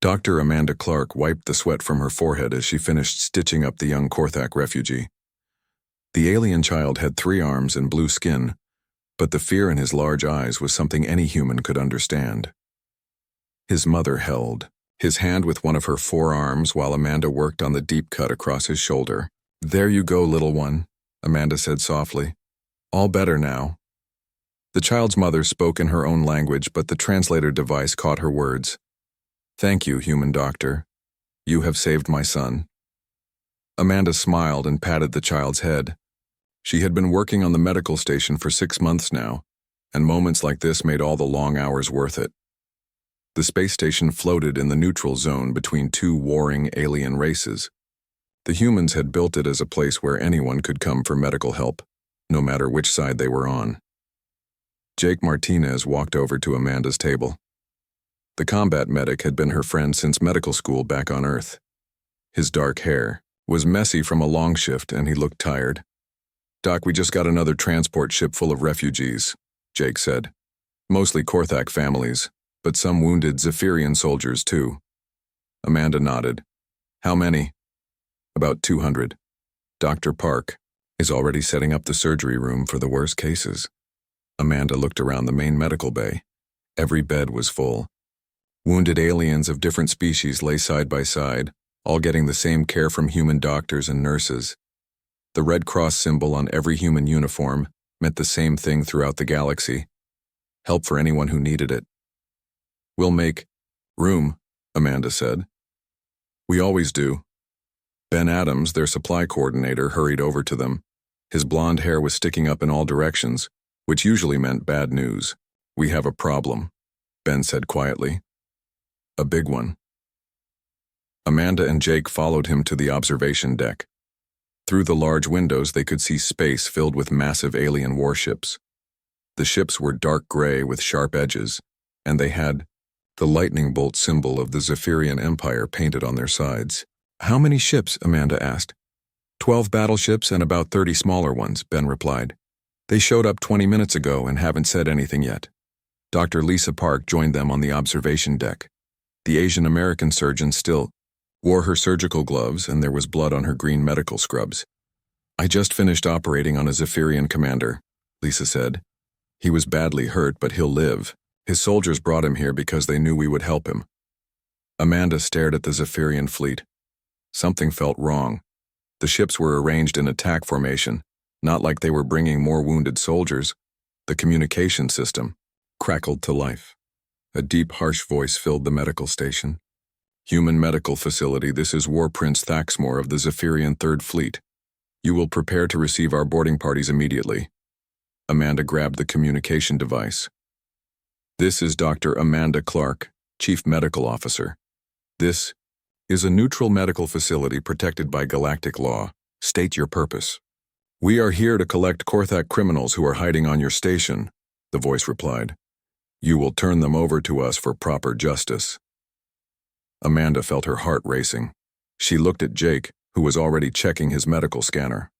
Dr. Amanda Clark wiped the sweat from her forehead as she finished stitching up the young Korthak refugee. The alien child had 3 arms and blue skin, but the fear in his large eyes was something any human could understand. His mother held his hand with one of her 4 arms while Amanda worked on the deep cut across his shoulder. "There you go, little one," Amanda said softly. "All better now." The child's mother spoke in her own language, but the translator device caught her words. "Thank you, human doctor. You have saved my son." Amanda smiled and patted the child's head. She had been working on the medical station for 6 months now, and moments like this made all the long hours worth it. The space station floated in the neutral zone between 2 warring alien races. The humans had built it as a place where anyone could come for medical help, no matter which side they were on. Jake Martinez walked over to Amanda's table. The combat medic had been her friend since medical school back on Earth. His dark hair was messy from a long shift and he looked tired. "Doc, we just got another transport ship full of refugees," Jake said. "Mostly Korthak families, but some wounded Zephyrian soldiers too." Amanda nodded. "How many?" "About 200. Dr. Park is already setting up the surgery room for the worst cases." Amanda looked around the main medical bay. Every bed was full. Wounded aliens of different species lay side by side, all getting the same care from human doctors and nurses. The Red Cross symbol on every human uniform meant the same thing throughout the galaxy: help for anyone who needed it. "We'll make room," Amanda said. "We always do." Ben Adams, their supply coordinator, hurried over to them. His blonde hair was sticking up in all directions, which usually meant bad news. "We have a problem," Ben said quietly. "A big one." Amanda and Jake followed him to the observation deck. Through the large windows they could see space filled with massive alien warships. The ships were dark gray with sharp edges, and they had the lightning bolt symbol of the Zephyrian Empire painted on their sides. "How many ships?" Amanda asked. 12 battleships and about 30 smaller ones," Ben replied. "They showed up 20 minutes ago and haven't said anything yet." Dr. Lisa Park joined them on the observation deck. The Asian American surgeon still wore her surgical gloves and there was blood on her green medical scrubs. "I just finished operating on a Zephyrian commander," Lisa said. "He was badly hurt, but he'll live. His soldiers brought him here because they knew we would help him." Amanda stared at the Zephyrian fleet. Something felt wrong. The ships were arranged in attack formation, not like they were bringing more wounded soldiers. The communication system crackled to life. A deep, harsh voice filled the medical station. "Human medical facility, this is War Prince Thaxmore of the Zephyrian Third Fleet. You will prepare to receive our boarding parties immediately." Amanda grabbed the communication device. "This is Dr. Amanda Clark, Chief Medical Officer. This is a neutral medical facility protected by galactic law. State your purpose." "We are here to collect Korthak criminals who are hiding on your station," the voice replied. "You will turn them over to us for proper justice." Amanda felt her heart racing. She looked at Jake, who was already checking his medical scanner.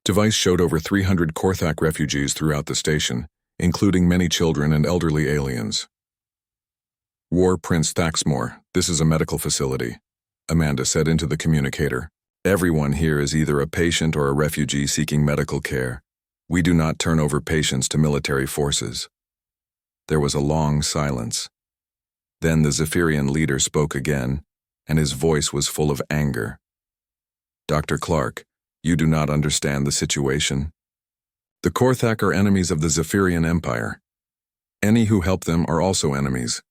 Device showed over 300 Korthak refugees throughout the station, including many children and elderly aliens. "War Prince Thaxmore, this is a medical facility," Amanda said into the communicator. "Everyone here is either a patient or a refugee seeking medical care. We do not turn over patients to military forces." There was a long silence. Then the Zephyrian leader spoke again, and his voice was full of anger. "Dr. Clark, you do not understand the situation. The Korthak are enemies of the Zephyrian Empire. Any who help them are also enemies.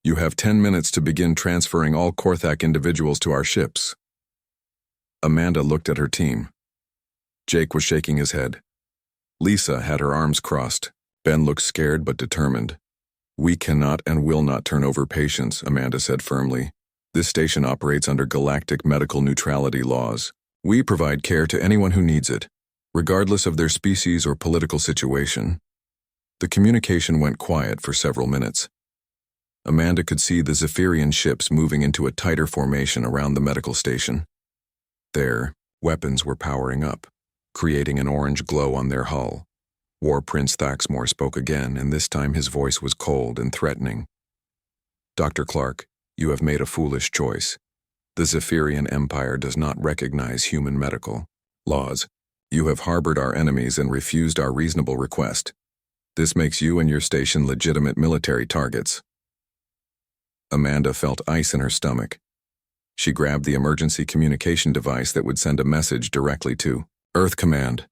You have 10 minutes to begin transferring all Korthak individuals to our ships." Amanda looked at her team. Jake was shaking his head. Lisa had her arms crossed. Ben looked scared but determined. "We cannot and will not turn over patients," Amanda said firmly. "This station operates under galactic medical neutrality laws. We provide care to anyone who needs it, regardless of their species or political situation." The communication went quiet for several minutes. Amanda could see the Zephyrian ships moving into a tighter formation around the medical station. Their weapons were powering up, creating an orange glow on their hull. War Prince Thaxmore spoke again, and this time his voice was cold and threatening. "Dr. Clark, You have made a foolish choice. The Zephyrian Empire does not recognize human medical laws. You have harbored our enemies and refused our reasonable request. This makes you and your station legitimate military targets. Amanda felt ice in her stomach. She grabbed the emergency communication device that would send a message directly to Earth Command.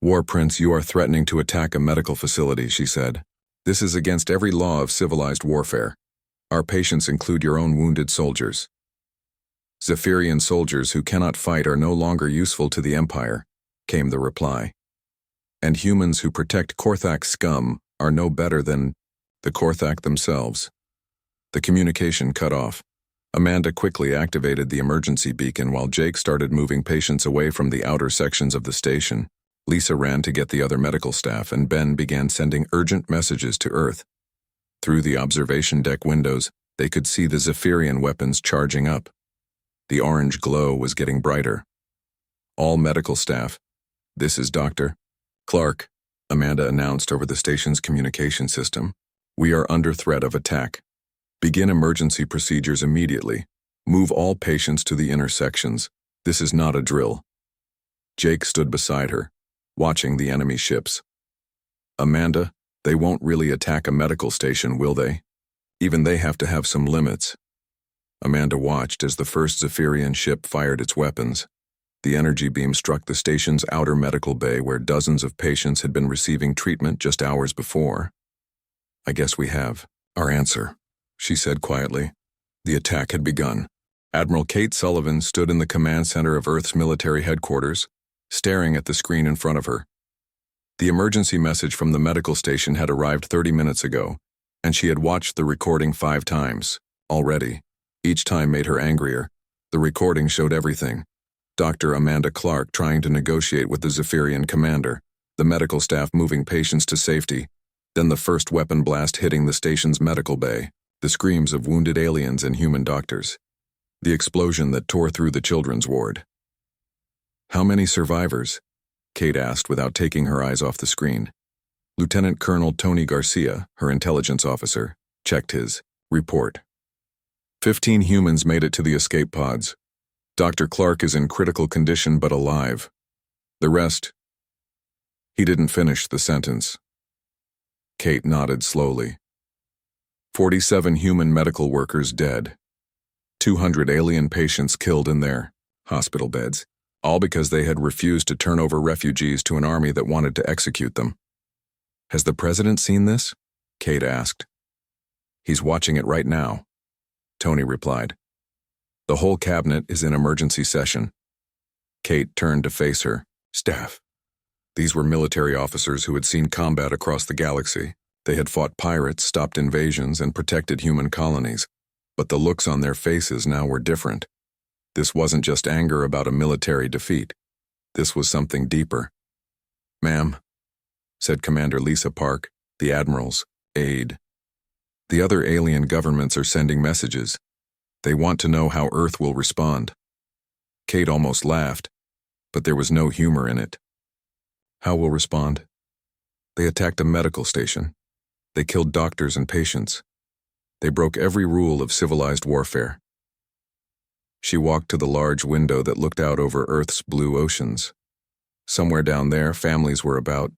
War Prince, you are threatening to attack a medical facility, she said. This is against every law of civilized warfare. Our patients include your own wounded soldiers. Zephyrian soldiers who cannot fight are no longer useful to the Empire, came the reply. And humans who protect Korthak scum are no better than the Korthak themselves. The communication cut off. Amanda quickly activated the emergency beacon while Jake started moving patients away from the outer sections of the station. Lisa ran to get the other medical staff, and Ben began sending urgent messages to Earth. Through the observation deck windows, they could see the Zephyrian weapons charging up. The orange glow was getting brighter. All medical staff. This is Dr. Clark, Amanda announced over the station's communication system. We are under threat of attack. Begin emergency procedures immediately. Move all patients to the intersections. This is not a drill. Jake stood beside her, watching the enemy ships. Amanda, they won't really attack a medical station, will they? Even they have to have some limits. Amanda watched as the first Zephyrian ship fired its weapons. The energy beam struck the station's outer medical bay where dozens of patients had been receiving treatment just hours before. I guess we have our answer, she said quietly. The attack had begun. Admiral Kate Sullivan stood in the command center of Earth's military headquarters, staring at the screen in front of her. The emergency message from the medical station had arrived 30 minutes ago, and she had watched the recording 5 times already. Each time made her angrier. The recording showed everything. Dr. Amanda Clark trying to negotiate with the Zephyrian commander, the medical staff moving patients to safety, then the first weapon blast hitting the station's medical bay, the screams of wounded aliens and human doctors, the explosion that tore through the children's ward. How many survivors? Kate asked without taking her eyes off the screen. Lieutenant Colonel Tony Garcia, her intelligence officer, checked his report. 15 humans made it to the escape pods. Dr. Clark is in critical condition but alive. The rest... He didn't finish the sentence. Kate nodded slowly. 47 human medical workers dead. 200 alien patients killed in their hospital beds, all because they had refused to turn over refugees to an army that wanted to execute them. Has the president seen this? Kate asked. He's watching it right now, Tony replied. The whole cabinet is in emergency session. Kate turned to face her staff. These were military officers who had seen combat across the galaxy. They had fought pirates, stopped invasions, and protected human colonies. But the looks on their faces now were different. This wasn't just anger about a military defeat. This was something deeper. Ma'am, said Commander Lisa Park, the Admiral's aide. The other alien governments are sending messages. They want to know how Earth will respond. Kate almost laughed, but there was no humor in it. How will respond? They attacked a medical station. They killed doctors and patients. They broke every rule of civilized warfare. She walked to the large window that looked out over Earth's blue oceans. Somewhere down there, families were about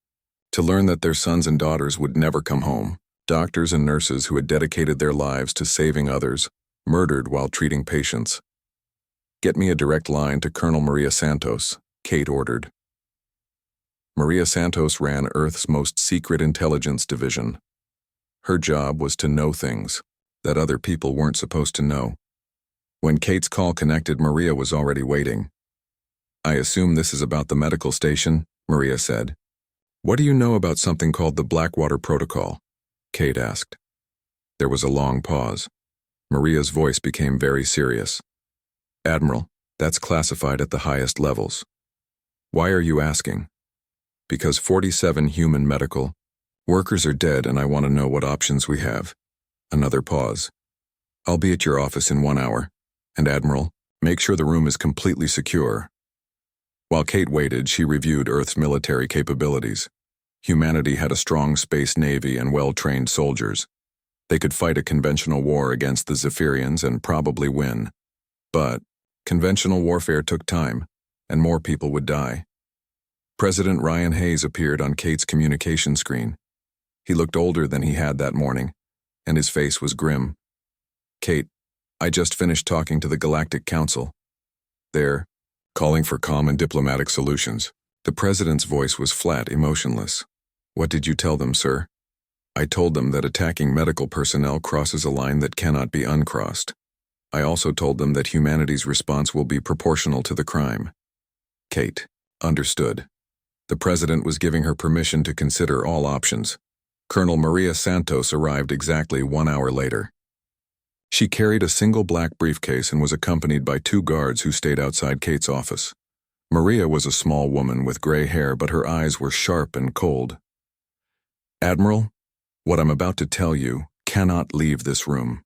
to learn that their sons and daughters would never come home. Doctors and nurses who had dedicated their lives to saving others, murdered while treating patients. Get me a direct line to Colonel Maria Santos, Kate ordered. Maria Santos ran Earth's most secret intelligence division. Her job was to know things that other people weren't supposed to know. When Kate's call connected, Maria was already waiting. I assume this is about the medical station, Maria said. What do you know about something called the Blackwater Protocol? Kate asked. There was a long pause. Maria's voice became very serious. Admiral, that's classified at the highest levels. Why are you asking? Because 47 human medical workers are dead and I want to know what options we have. Another pause. I'll be at your office in 1 hour. And Admiral, make sure the room is completely secure. While Kate waited, she reviewed Earth's military capabilities. Humanity had a strong space navy and well-trained soldiers. They could fight a conventional war against the Zephyrians and probably win. But conventional warfare took time, and more people would die. President Ryan Hayes appeared on Kate's communication screen. He looked older than he had that morning, and his face was grim. "Kate, I just finished talking to the Galactic Council. They're calling for calm and diplomatic solutions." The president's voice was flat, emotionless. "What did you tell them, sir?" "I told them that attacking medical personnel crosses a line that cannot be uncrossed. I also told them that humanity's response will be proportional to the crime." Kate understood. The president was giving her permission to consider all options. Colonel Maria Santos arrived exactly 1 hour later. She carried a single black briefcase and was accompanied by 2 guards who stayed outside Kate's office. Maria was a small woman with gray hair, but her eyes were sharp and cold. "Admiral, what I'm about to tell you cannot leave this room,"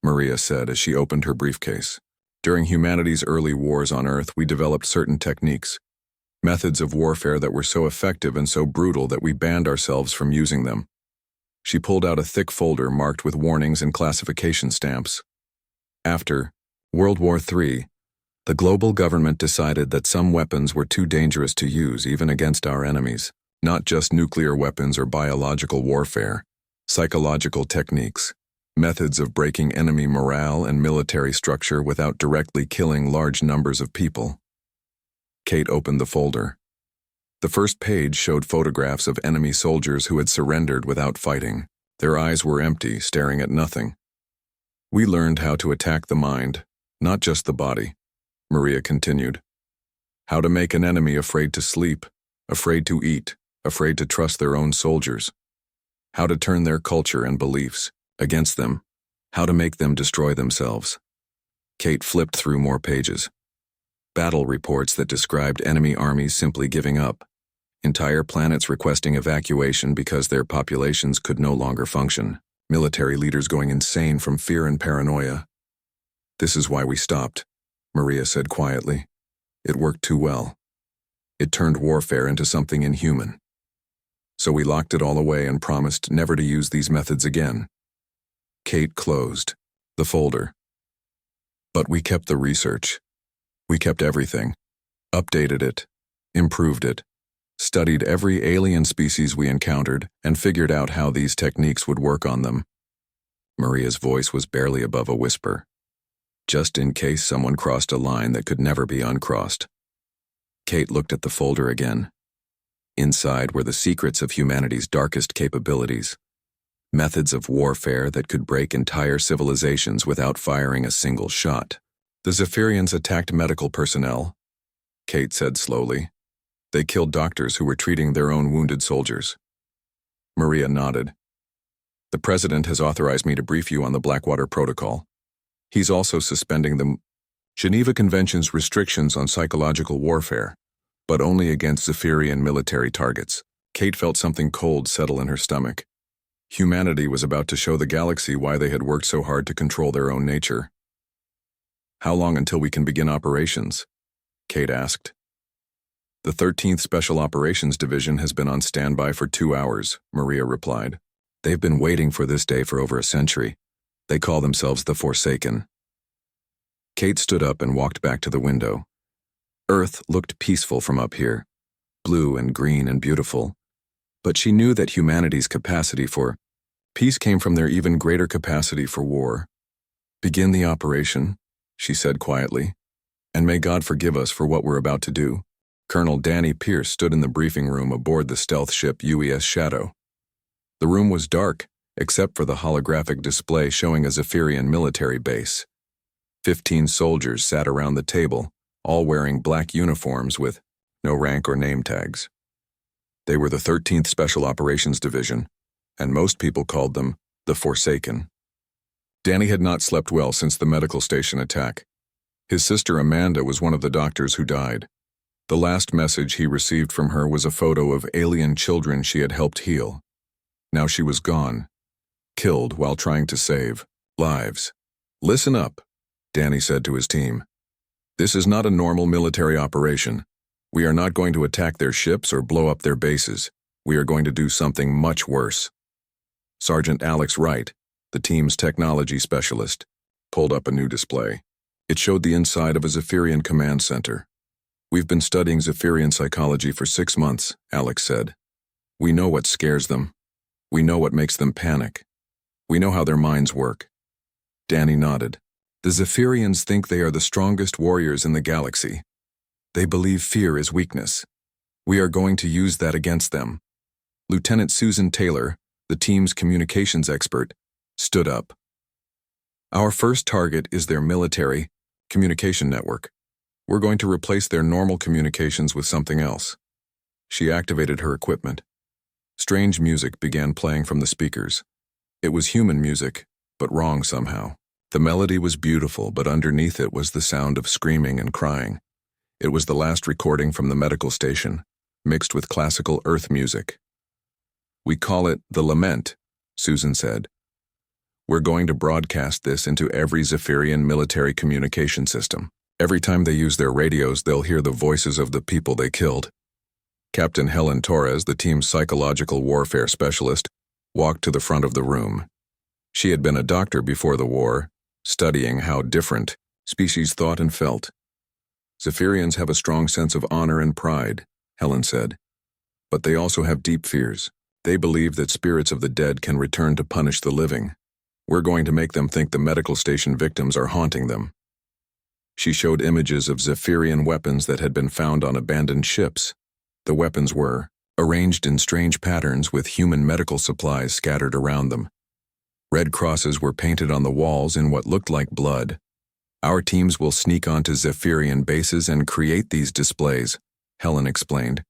Maria said as she opened her briefcase. "During humanity's early wars on Earth, we developed certain techniques, methods of warfare that were so effective and so brutal that we banned ourselves from using them." She pulled out a thick folder marked with warnings and classification stamps. After World War III, the global government decided that some weapons were too dangerous to use even against our enemies. Not just nuclear weapons or biological warfare, psychological techniques, methods of breaking enemy morale and military structure without directly killing large numbers of people. Kate opened the folder. The first page showed photographs of enemy soldiers who had surrendered without fighting. Their eyes were empty, staring at nothing. "We learned how to attack the mind, not just the body," Maria continued. "How to make an enemy afraid to sleep, afraid to eat, afraid to trust their own soldiers. How to turn their culture and beliefs against them. How to make them destroy themselves." Kate flipped through more pages. Battle reports that described enemy armies simply giving up. Entire planets requesting evacuation because their populations could no longer function. Military leaders going insane from fear and paranoia. "This is why we stopped," Maria said quietly. "It worked too well. It turned warfare into something inhuman. So we locked it all away and promised never to use these methods again." Kate closed the folder. "But we kept the research. We kept everything. Updated it. Improved it. Studied every alien species we encountered and figured out how these techniques would work on them." Maria's voice was barely above a whisper. Just in case someone crossed a line that could never be uncrossed. Kate looked at the folder again. Inside were the secrets of humanity's darkest capabilities. Methods of warfare that could break entire civilizations without firing a single shot. "The Zephyrians attacked medical personnel," Kate said slowly. "They killed doctors who were treating their own wounded soldiers." Maria nodded. "The president has authorized me to brief you on the Blackwater Protocol. He's also suspending the Geneva Convention's restrictions on psychological warfare, but only against Zephyrian military targets." Kate felt something cold settle in her stomach. Humanity was about to show the galaxy why they had worked so hard to control their own nature. "How long until we can begin operations?" Kate asked. "The 13th Special Operations Division has been on standby for 2 hours, Maria replied. "They've been waiting for this day for over a century. They call themselves the Forsaken." Kate stood up and walked back to the window. Earth looked peaceful from up here, blue and green and beautiful. But she knew that humanity's capacity for peace came from their even greater capacity for war. "Begin the operation," she said quietly, "and may God forgive us for what we're about to do." Colonel Danny Pierce stood in the briefing room aboard the stealth ship UES Shadow. The room was dark, except for the holographic display showing a Zephyrian military base. 15 soldiers sat around the table, all wearing black uniforms with no rank or name tags. They were the 13th Special Operations Division, and most people called them the Forsaken. Danny had not slept well since the medical station attack. His sister Amanda was one of the doctors who died. The last message he received from her was a photo of alien children she had helped heal. Now she was gone, killed while trying to save lives. "Listen up," Danny said to his team. "This is not a normal military operation. We are not going to attack their ships or blow up their bases. We are going to do something much worse." Sergeant Alex Wright, the team's technology specialist, pulled up a new display. It showed the inside of a Zephyrian command center. "We've been studying Zephyrian psychology for 6 months," Alex said. "We know what scares them. We know what makes them panic. We know how their minds work." Danny nodded. "The Zephyrians think they are the strongest warriors in the galaxy. They believe fear is weakness. We are going to use that against them." Lieutenant Susan Taylor, the team's communications expert, stood up. "Our first target is their military communication network. We're going to replace their normal communications with something else." She activated her equipment. Strange music began playing from the speakers. It was human music, but wrong somehow. The melody was beautiful, but underneath it was the sound of screaming and crying. It was the last recording from the medical station, mixed with classical Earth music. "We call it the Lament," Susan said. "We're going to broadcast this into every Zephyrian military communication system. Every time they use their radios, they'll hear the voices of the people they killed." Captain Helen Torres, the team's psychological warfare specialist, walked to the front of the room. She had been a doctor before the war, studying how different species thought and felt. "Zephyrians have a strong sense of honor and pride," Helen said. "But they also have deep fears. They believe that spirits of the dead can return to punish the living. We're going to make them think the medical station victims are haunting them." She showed images of Zephyrian weapons that had been found on abandoned ships. The weapons were arranged in strange patterns with human medical supplies scattered around them. Red crosses were painted on the walls in what looked like blood. "Our teams will sneak onto Zephyrian bases and create these displays," Helen explained.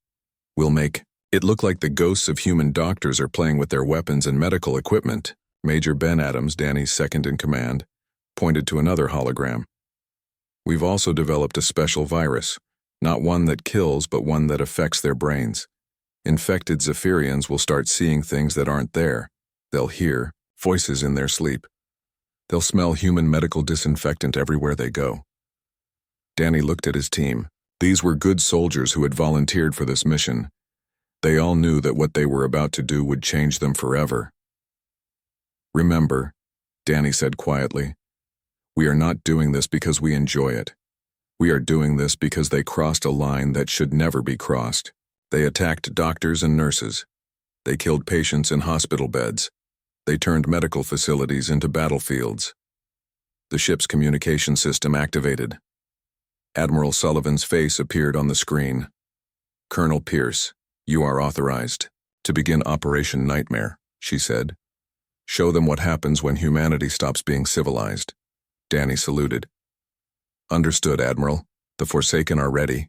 "We'll make it look like the ghosts of human doctors are playing with their weapons and medical equipment." Major Ben Adams, Danny's second-in-command, pointed to another hologram. "We've also developed a special virus, not one that kills, but one that affects their brains. Infected Zephyrians will start seeing things that aren't there. They'll hear voices in their sleep. They'll smell human medical disinfectant everywhere they go." Danny looked at his team. These were good soldiers who had volunteered for this mission. They all knew that what they were about to do would change them forever. "Remember," Danny said quietly, "we are not doing this because we enjoy it. We are doing this because they crossed a line that should never be crossed. They attacked doctors and nurses. They killed patients in hospital beds. They turned medical facilities into battlefields." The ship's communication system activated. Admiral Sullivan's face appeared on the screen. "Colonel Pierce, you are authorized to begin Operation Nightmare," she said. "Show them what happens when humanity stops being civilized." Danny saluted. "Understood, Admiral. The Forsaken are ready."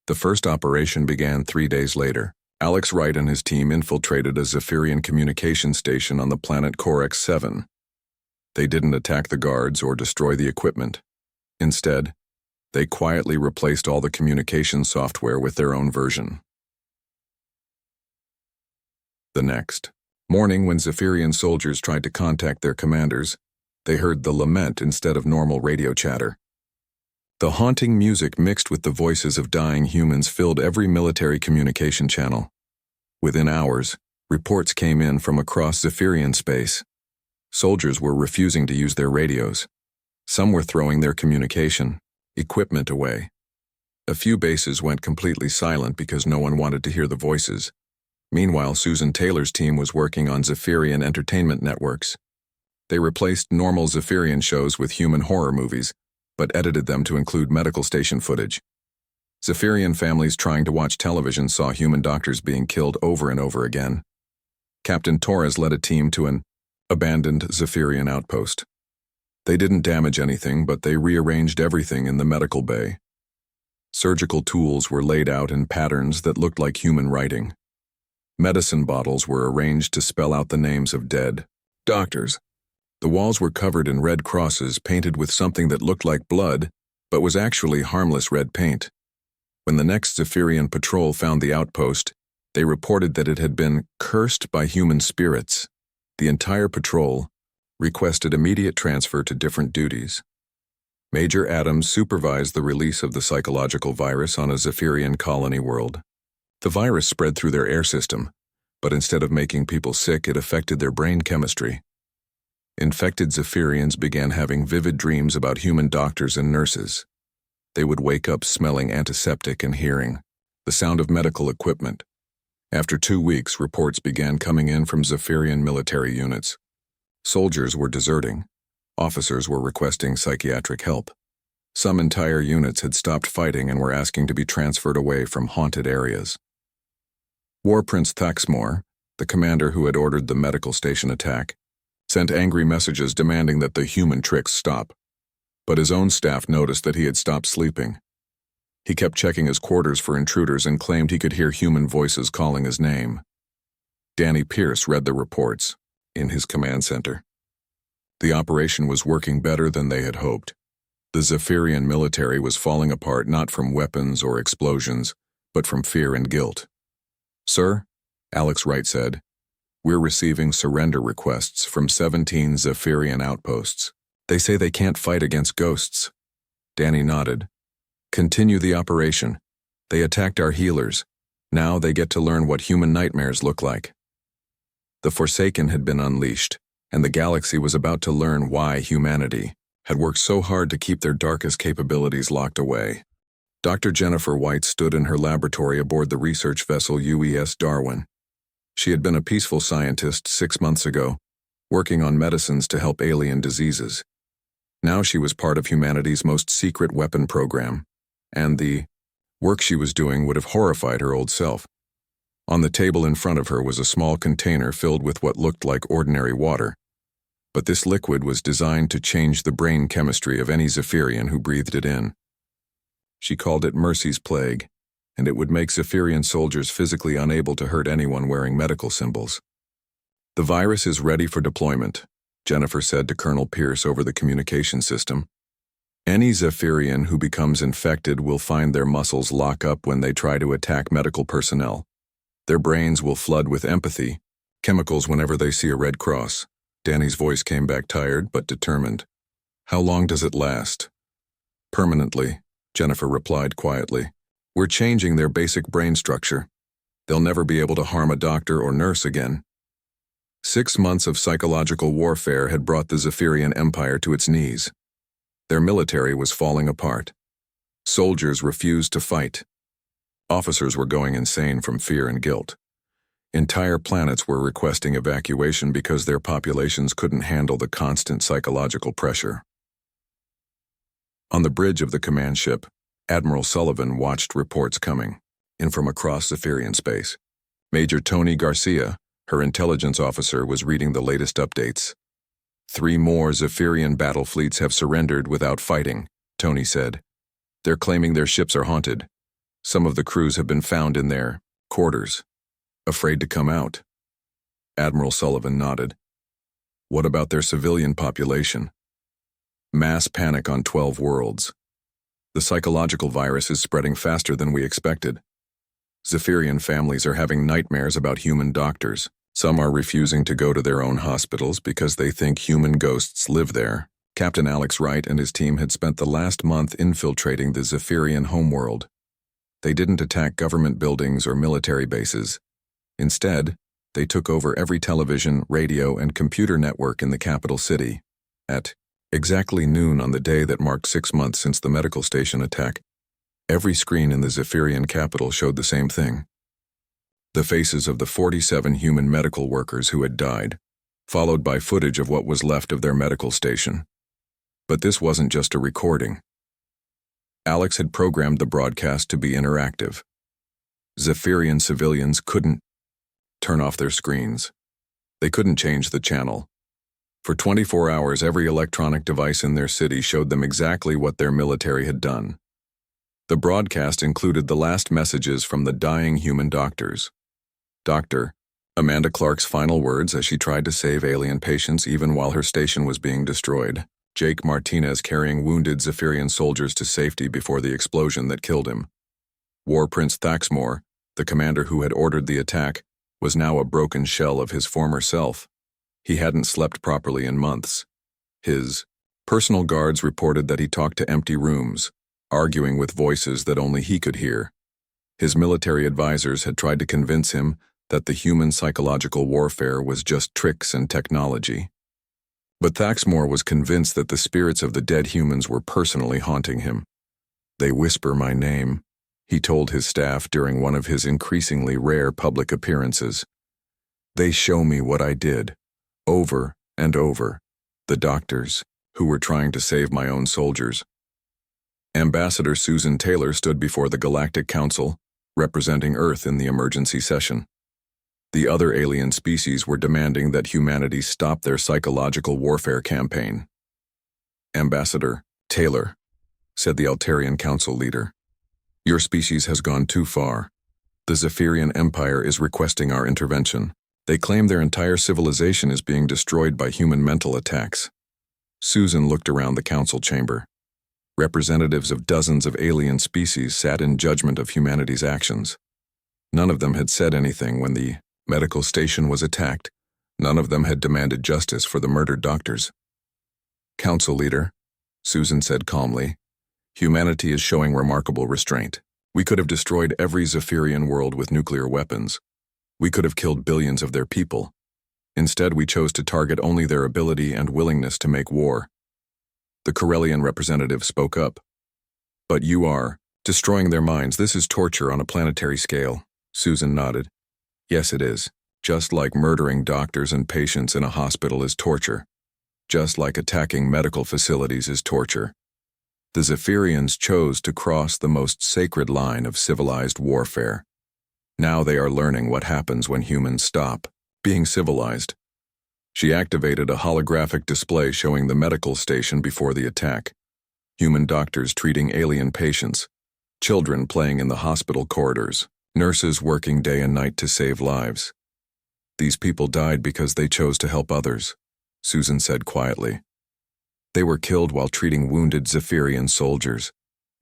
The first operation began 3 days later. Alex Wright and his team infiltrated a Zephyrian communication station on the planet Corex 7. They didn't attack the guards or destroy the equipment. Instead, they quietly replaced all the communication software with their own version. The next morning, when Zephyrian soldiers tried to contact their commanders, they heard the Lament instead of normal radio chatter. The haunting music mixed with the voices of dying humans filled every military communication channel. Within hours, reports came in from across Zephyrian space. Soldiers were refusing to use their radios. Some were throwing their communication equipment away. A few bases went completely silent because no one wanted to hear the voices. Meanwhile, Susan Taylor's team was working on Zephyrian entertainment networks. They replaced normal Zephyrian shows with human horror movies, but edited them to include medical station footage. Zephyrian families trying to watch television saw human doctors being killed over and over again. Captain Torres led a team to an abandoned Zephyrian outpost. They didn't damage anything, but they rearranged everything in the medical bay. Surgical tools were laid out in patterns that looked like human writing. Medicine bottles were arranged to spell out the names of dead doctors. The walls were covered in red crosses painted with something that looked like blood, but was actually harmless red paint. When the next Zephyrian patrol found the outpost, they reported that it had been cursed by human spirits. The entire patrol requested immediate transfer to different duties. Major Adams supervised the release of the psychological virus on a Zephyrian colony world. The virus spread through their air system, but instead of making people sick, it affected their brain chemistry. Infected Zephyrians began having vivid dreams about human doctors and nurses. They would wake up smelling antiseptic and hearing the sound of medical equipment. After 2 weeks, reports began coming in from Zephyrian military units. Soldiers were deserting. Officers were requesting psychiatric help. Some entire units had stopped fighting and were asking to be transferred away from haunted areas. War Prince Thaxmore, the commander who had ordered the medical station attack, sent angry messages demanding that the human tricks stop. But his own staff noticed that he had stopped sleeping. He kept checking his quarters for intruders and claimed he could hear human voices calling his name. Danny Pierce read the reports in his command center. The operation was working better than they had hoped. The Zephyrian military was falling apart not from weapons or explosions, but from fear and guilt. "Sir," Alex Wright said, "we're receiving surrender requests from 17 Zephyrian outposts. They say they can't fight against ghosts." Danny nodded. "Continue the operation. They attacked our healers. Now they get to learn what human nightmares look like." The Forsaken had been unleashed, and the galaxy was about to learn why humanity had worked so hard to keep their darkest capabilities locked away. Dr. Jennifer White stood in her laboratory aboard the research vessel UES Darwin. She had been a peaceful scientist 6 months ago, working on medicines to help alien diseases. Now she was part of humanity's most secret weapon program, and the work she was doing would have horrified her old self. On the table in front of her was a small container filled with what looked like ordinary water. But this liquid was designed to change the brain chemistry of any Zephyrian who breathed it in. She called it Mercy's Plague, and it would make Zephyrian soldiers physically unable to hurt anyone wearing medical symbols. "The virus is ready for deployment," Jennifer said to Colonel Pierce over the communication system. "Any Zephyrian who becomes infected will find their muscles lock up when they try to attack medical personnel. Their brains will flood with empathy, chemicals whenever they see a red cross." Danny's voice came back tired but determined. "How long does it last?" "Permanently," Jennifer replied quietly. "We're changing their basic brain structure. They'll never be able to harm a doctor or nurse again." 6 months of psychological warfare had brought the Zephyrian Empire to its knees. Their military was falling apart. Soldiers refused to fight. Officers were going insane from fear and guilt. Entire planets were requesting evacuation because their populations couldn't handle the constant psychological pressure. On the bridge of the command ship, Admiral Sullivan watched reports coming in from across Zephyrian space. Major Tony Garcia, her intelligence officer, was reading the latest updates. 3 more Zephyrian battle fleets have surrendered without fighting, Tony said. "They're claiming their ships are haunted. Some of the crews have been found in their quarters, afraid to come out." Admiral Sullivan nodded. "What about their civilian population?" "Mass panic on 12 worlds. The psychological virus is spreading faster than we expected. Zephyrian families are having nightmares about human doctors. Some are refusing to go to their own hospitals because they think human ghosts live there." Captain Alex Wright and his team had spent the last month infiltrating the Zephyrian homeworld. They didn't attack government buildings or military bases. Instead, they took over every television, radio, and computer network in the capital city. At exactly noon on the day that marked 6 months since the medical station attack, every screen in the Zephyrian capital showed the same thing. The faces of the 47 human medical workers who had died, followed by footage of what was left of their medical station. But this wasn't just a recording. Alex had programmed the broadcast to be interactive. Zephyrian civilians couldn't turn off their screens. They couldn't change the channel. For 24 hours, every electronic device in their city showed them exactly what their military had done. The broadcast included the last messages from the dying human doctors. Dr. Amanda Clark's final words as she tried to save alien patients even while her station was being destroyed. Jake Martinez carrying wounded Zephyrian soldiers to safety before the explosion that killed him. War Prince Thaxmore, the commander who had ordered the attack, was now a broken shell of his former self. He hadn't slept properly in months. His personal guards reported that he talked to empty rooms, arguing with voices that only he could hear. His military advisors had tried to convince him that the human psychological warfare was just tricks and technology. But Thaxmore was convinced that the spirits of the dead humans were personally haunting him. "They whisper my name," he told his staff during one of his increasingly rare public appearances. "They show me what I did, over and over, the doctors, who were trying to save my own soldiers." Ambassador Susan Taylor stood before the Galactic Council, representing Earth in the emergency session. The other alien species were demanding that humanity stop their psychological warfare campaign. "Ambassador Taylor," said the Altarian Council leader, "your species has gone too far. The Zephyrian Empire is requesting our intervention. They claim their entire civilization is being destroyed by human mental attacks." Susan looked around the council chamber. Representatives of dozens of alien species sat in judgment of humanity's actions. None of them had said anything when the medical station was attacked. None of them had demanded justice for the murdered doctors. "Council leader," Susan said calmly, "humanity is showing remarkable restraint. We could have destroyed every Zephyrian world with nuclear weapons. We could have killed billions of their people. Instead, we chose to target only their ability and willingness to make war." The Corellian representative spoke up. "But you are destroying their minds. This is torture on a planetary scale." Susan nodded. "Yes, it is. Just like murdering doctors and patients in a hospital is torture. Just like attacking medical facilities is torture. The Zephyrians chose to cross the most sacred line of civilized warfare. Now they are learning what happens when humans stop being civilized." She activated a holographic display showing the medical station before the attack. Human doctors treating alien patients, children playing in the hospital corridors, nurses working day and night to save lives. "These people died because they chose to help others," Susan said quietly. "They were killed while treating wounded Zephyrian soldiers.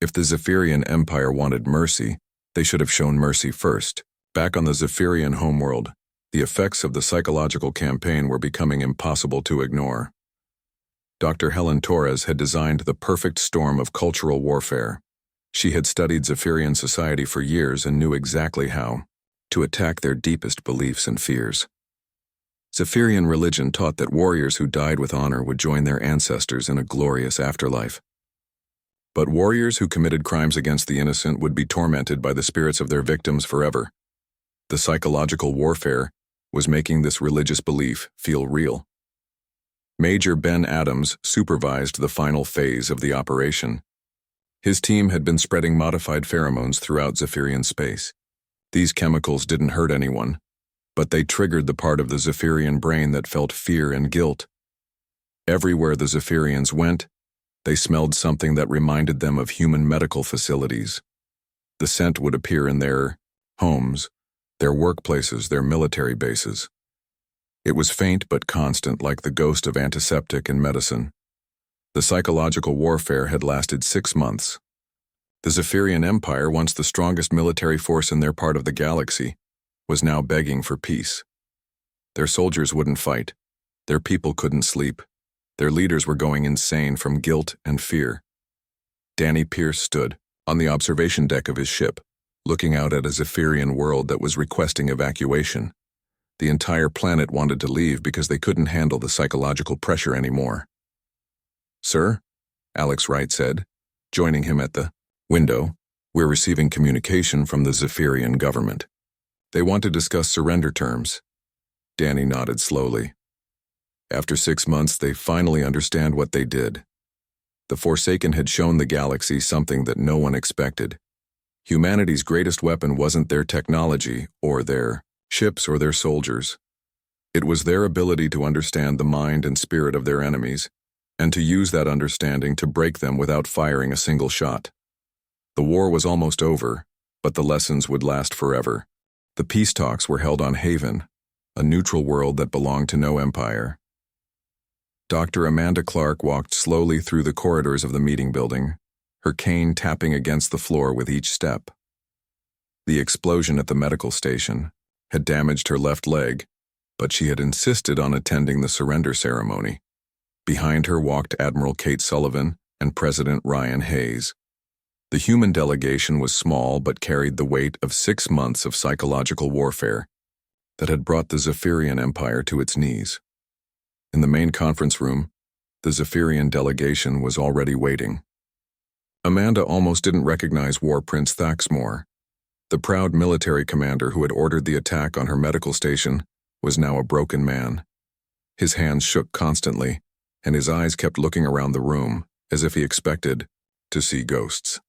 If the Zephyrian Empire wanted mercy, they should have shown mercy first." Back on the Zephyrian homeworld, the effects of the psychological campaign were becoming impossible to ignore. Dr. Helen Torres had designed the perfect storm of cultural warfare. She had studied Zephyrian society for years and knew exactly how to attack their deepest beliefs and fears. Zephyrian religion taught that warriors who died with honor would join their ancestors in a glorious afterlife. But warriors who committed crimes against the innocent would be tormented by the spirits of their victims forever. The psychological warfare was making this religious belief feel real. Major Ben Adams supervised the final phase of the operation. His team had been spreading modified pheromones throughout Zephyrian space. These chemicals didn't hurt anyone, but they triggered the part of the Zephyrian brain that felt fear and guilt. Everywhere the Zephyrians went, they smelled something that reminded them of human medical facilities. The scent would appear in their homes, their workplaces, their military bases. It was faint but constant, like the ghost of antiseptic and medicine. The psychological warfare had lasted 6 months. The Zephyrian Empire, once the strongest military force in their part of the galaxy, was now begging for peace. Their soldiers wouldn't fight. Their people couldn't sleep. Their leaders were going insane from guilt and fear. Danny Pierce stood on the observation deck of his ship, looking out at a Zephyrian world that was requesting evacuation. The entire planet wanted to leave because they couldn't handle the psychological pressure anymore. "Sir," Alex Wright said, joining him at the window, "we're receiving communication from the Zephyrian government. They want to discuss surrender terms." Danny nodded slowly. After 6 months, they finally understand what they did. The Forsaken had shown the galaxy something that no one expected. Humanity's greatest weapon wasn't their technology or their ships or their soldiers. It was their ability to understand the mind and spirit of their enemies, and to use that understanding to break them without firing a single shot. The war was almost over, but the lessons would last forever. The peace talks were held on Haven, a neutral world that belonged to no empire. Dr. Amanda Clark walked slowly through the corridors of the meeting building, her cane tapping against the floor with each step. The explosion at the medical station had damaged her left leg, but she had insisted on attending the surrender ceremony. Behind her walked Admiral Kate Sullivan and President Ryan Hayes. The human delegation was small but carried the weight of 6 months of psychological warfare that had brought the Zephyrian Empire to its knees. In the main conference room, the Zephyrian delegation was already waiting. Amanda almost didn't recognize War Prince Thaxmore. The proud military commander who had ordered the attack on her medical station was now a broken man. His hands shook constantly, and his eyes kept looking around the room as if he expected to see ghosts.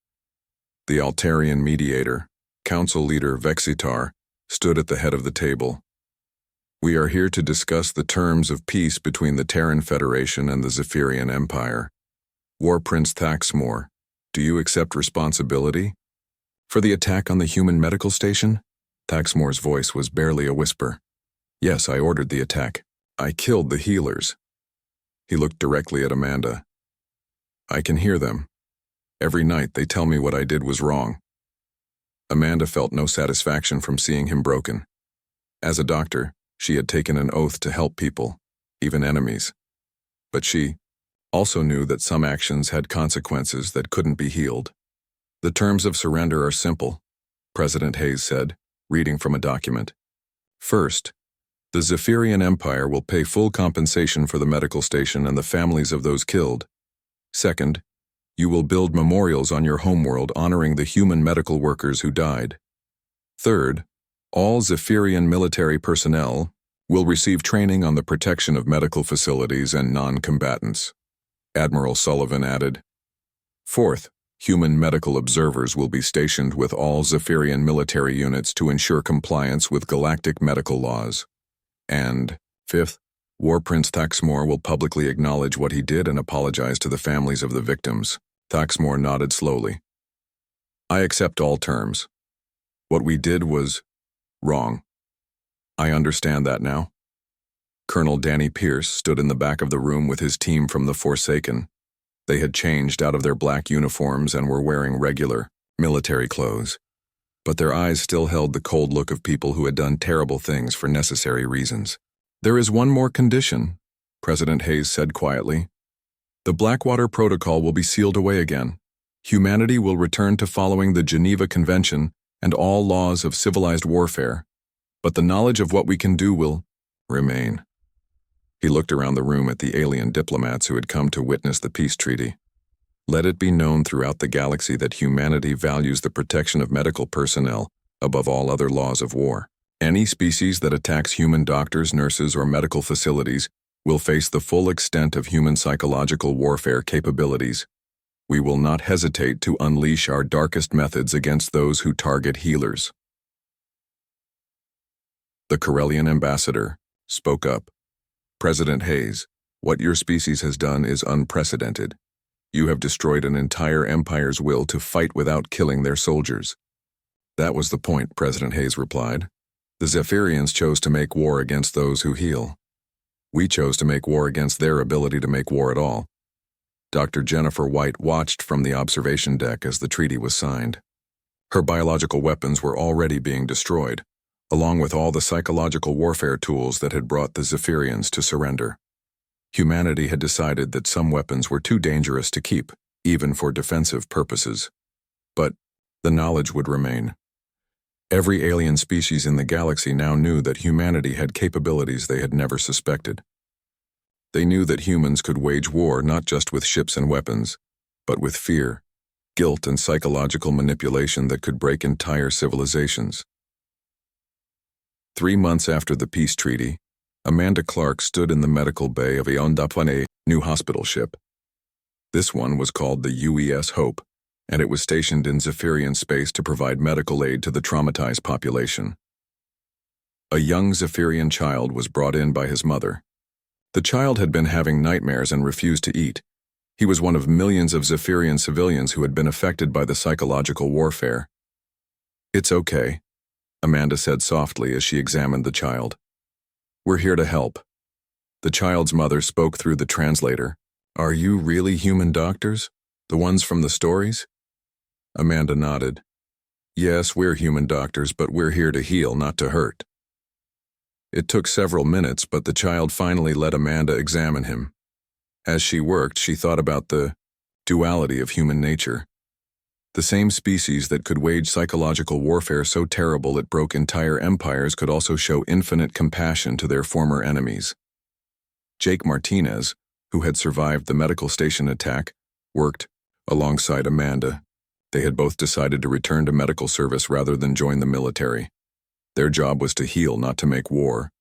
The Altarian mediator, council leader Vexitar, stood at the head of the table. "We are here to discuss the terms of peace between the Terran Federation and the Zephyrian Empire. War Prince Thaxmore, do you accept responsibility for the attack on the human medical station?" Thaxmore's voice was barely a whisper. "Yes, I ordered the attack. I killed the healers." He looked directly at Amanda. "I can hear them. Every night they tell me what I did was wrong." Amanda felt no satisfaction from seeing him broken. As a doctor, she had taken an oath to help people, even enemies. But she also knew that some actions had consequences that couldn't be healed. "The terms of surrender are simple," President Hayes said, reading from a document. "First, the Zephyrian Empire will pay full compensation for the medical station and the families of those killed. Second, you will build memorials on your homeworld honoring the human medical workers who died. Third, all Zephyrian military personnel will receive training on the protection of medical facilities and non-combatants," Admiral Sullivan added. "Fourth, human medical observers will be stationed with all Zephyrian military units to ensure compliance with galactic medical laws. And fifth, War Prince Thaxmore will publicly acknowledge what he did and apologize to the families of the victims." Thaxmore nodded slowly. "I accept all terms. What we did was wrong. I understand that now." Colonel Danny Pierce stood in the back of the room with his team from the Forsaken. They had changed out of their black uniforms and were wearing regular, military clothes. But their eyes still held the cold look of people who had done terrible things for necessary reasons. "There is one more condition," President Hayes said quietly. "The Blackwater Protocol will be sealed away again. Humanity will return to following the Geneva Convention and all laws of civilized warfare, but the knowledge of what we can do will remain." He looked around the room at the alien diplomats who had come to witness the peace treaty. "Let it be known throughout the galaxy that humanity values the protection of medical personnel above all other laws of war. Any species that attacks human doctors, nurses, or medical facilities will face the full extent of human psychological warfare capabilities. We will not hesitate to unleash our darkest methods against those who target healers." The Corellian ambassador spoke up. "President Hayes, what your species has done is unprecedented. You have destroyed an entire empire's will to fight without killing their soldiers." "That was the point," President Hayes replied. "The Zephyrians chose to make war against those who heal. We chose to make war against their ability to make war at all." Dr. Jennifer White watched from the observation deck as the treaty was signed. Her biological weapons were already being destroyed, along with all the psychological warfare tools that had brought the Zephyrians to surrender. Humanity had decided that some weapons were too dangerous to keep, even for defensive purposes. But the knowledge would remain. Every alien species in the galaxy now knew that humanity had capabilities they had never suspected. They knew that humans could wage war not just with ships and weapons, but with fear, guilt, and psychological manipulation that could break entire civilizations. 3 months after the peace treaty, Amanda Clark stood in the medical bay of a Ondapane new hospital ship. This one was called the UES Hope, and it was stationed in Zephyrian space to provide medical aid to the traumatized population. A young Zephyrian child was brought in by his mother. The child had been having nightmares and refused to eat. He was one of millions of Zephyrian civilians who had been affected by the psychological warfare. "It's okay," Amanda said softly as she examined the child. "We're here to help." The child's mother spoke through the translator. "Are you really human doctors? The ones from the stories?" Amanda nodded. "Yes, we're human doctors, but we're here to heal, not to hurt." It took several minutes, but the child finally let Amanda examine him. As she worked, she thought about the duality of human nature. The same species that could wage psychological warfare so terrible it broke entire empires could also show infinite compassion to their former enemies. Jake Martinez, who had survived the medical station attack, worked alongside Amanda. They had both decided to return to medical service rather than join the military. Their job was to heal, not to make war.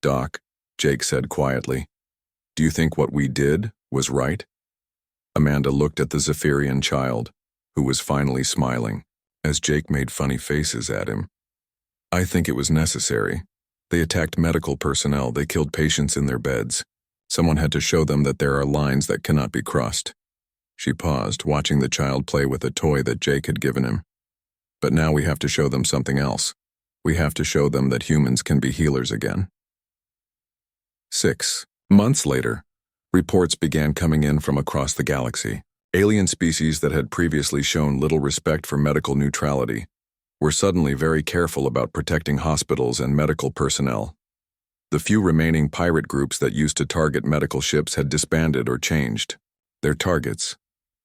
"Doc," Jake said quietly, "do you think what we did was right?" Amanda looked at the Zephyrian child, who was finally smiling, as Jake made funny faces at him. "I think it was necessary. They attacked medical personnel, they killed patients in their beds. Someone had to show them that there are lines that cannot be crossed." She paused, watching the child play with a toy that Jake had given him. "But now we have to show them something else. We have to show them that humans can be healers again." 6 months later, reports began coming in from across the galaxy. Alien species that had previously shown little respect for medical neutrality were suddenly very careful about protecting hospitals and medical personnel. The few remaining pirate groups that used to target medical ships had disbanded or changed their targets.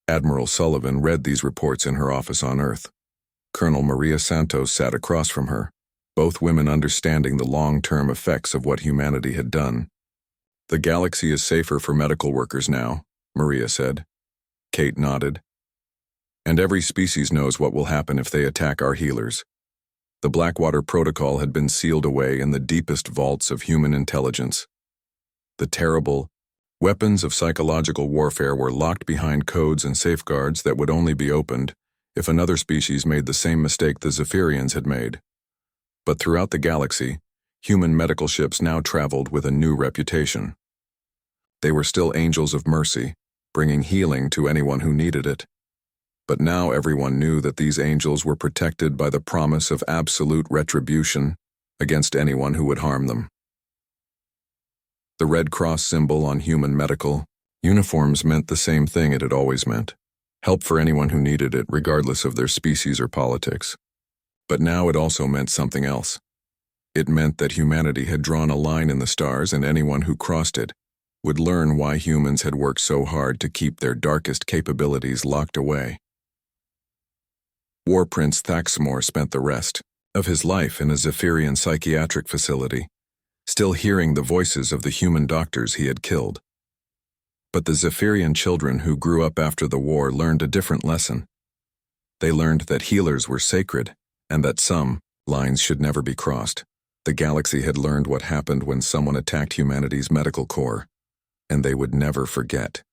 Admiral Sullivan read these reports in her office on Earth. Colonel Maria Santos sat across from her, both women understanding the long-term effects of what humanity had done. "The galaxy is safer for medical workers now," Maria said. Kate nodded. "And every species knows what will happen if they attack our healers." The Blackwater Protocol had been sealed away in the deepest vaults of human intelligence. The terrible weapons of psychological warfare were locked behind codes and safeguards that would only be opened if another species made the same mistake the Zephyrians had made. But throughout the galaxy, human medical ships now traveled with a new reputation. They were still angels of mercy, bringing healing to anyone who needed it. But now everyone knew that these angels were protected by the promise of absolute retribution against anyone who would harm them. The Red Cross symbol on human medical uniforms meant the same thing it had always meant: help for anyone who needed it, regardless of their species or politics. But now it also meant something else. It meant that humanity had drawn a line in the stars, and anyone who crossed it would learn why humans had worked so hard to keep their darkest capabilities locked away. War Prince Thaxamore spent the rest of his life in a Zephyrian psychiatric facility, still hearing the voices of the human doctors he had killed. But the Zephyrian children who grew up after the war learned a different lesson. They learned that healers were sacred, and that some lines should never be crossed. The galaxy had learned what happened when someone attacked humanity's medical core, and they would never forget.